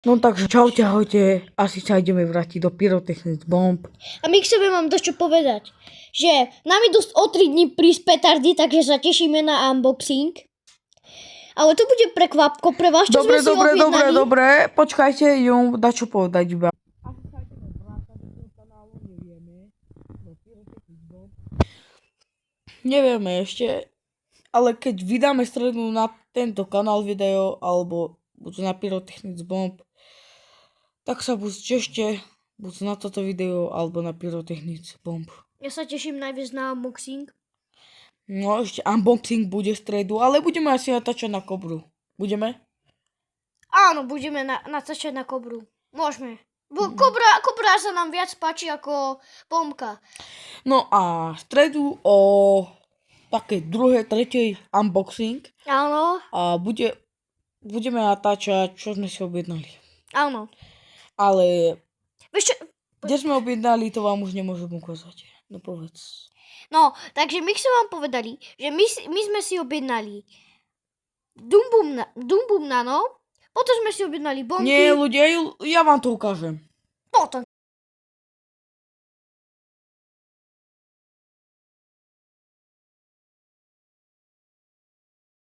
No takže čaute, ahojte. Asi sa ideme vrátiť do Pyrotechnic Bomb. A my k sebe mám dosť čo povedať. Že nám idú o 3 dní prísť petardy, takže sa tešíme na unboxing. Ale to bude prekvapko pre vás, čo sme si objednali. Dobre. Počkajte, idem dať čo povedať iba. Asi sa ideme vrátiť do kanálu, nevieme. Do Pyrotechnic Bomb. Nevieme ešte, ale keď vydáme stredu na tento kanál video, alebo buď na Pyrotechnic Bomb, tak sa buď tešte buď na toto video, alebo na Pyrotechnic Bomb. Ja sa teším najviac na unboxing. No ešte unboxing bude v stredu, ale budeme asi natáčať na Kobru. Budeme? Áno, budeme natáčať na Kobru. Môžeme. Kobra sa nám viac páči ako Bombka. No a v stredu o také druhej, tretej unboxing. Áno. A budeme natáčať, čo sme si objednali. Áno. Ale Vieš čo? kde sme objednali, to vám už nemôžem ukázať. No povedz. No, takže my sme vám povedali, že my sme si objednali Dumbum Nano, potom sme si objednali Bombky. Nie, ľudia, ja vám to ukážem. Potom